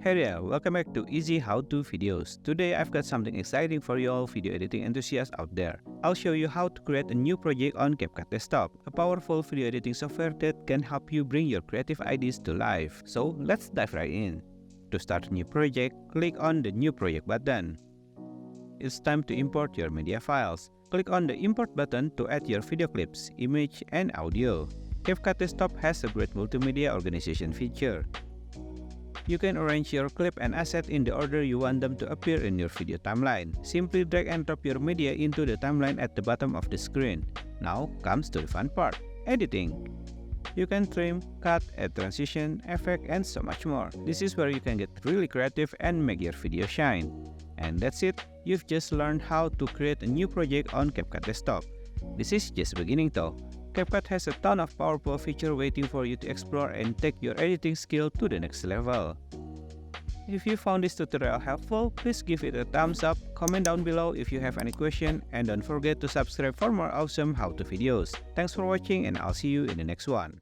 Hey there, welcome back to Easy How To Videos. Today I've got something exciting for you all video editing enthusiasts out there. I'll show you how to create a new project on Capcut Desktop, a powerful video editing software that can help you bring your creative ideas to life. So let's dive right in. To start a new project, click on the New Project button. It's time to import your media files. Click on the Import button to add your video clips, image, and audio. Capcut Desktop has a great multimedia organization feature. You can arrange your clip and asset in the order you want them to appear in your video timeline. Simply drag and drop your media into the timeline at the bottom of the screen. Now comes to the fun part, editing. You can trim, cut, add transition, effect, and so much more. This is where you can get really creative and make your video shine. And that's it, you've just learned how to create a new project on Capcut Desktop. This is just beginning though. Capcut has a ton of powerful features waiting for you to explore and take your editing skill to the next level. If you found this tutorial helpful, please give it a thumbs up, comment down below if you have any question, and don't forget to subscribe for more awesome how-to videos. Thanks for watching and I'll see you in the next one.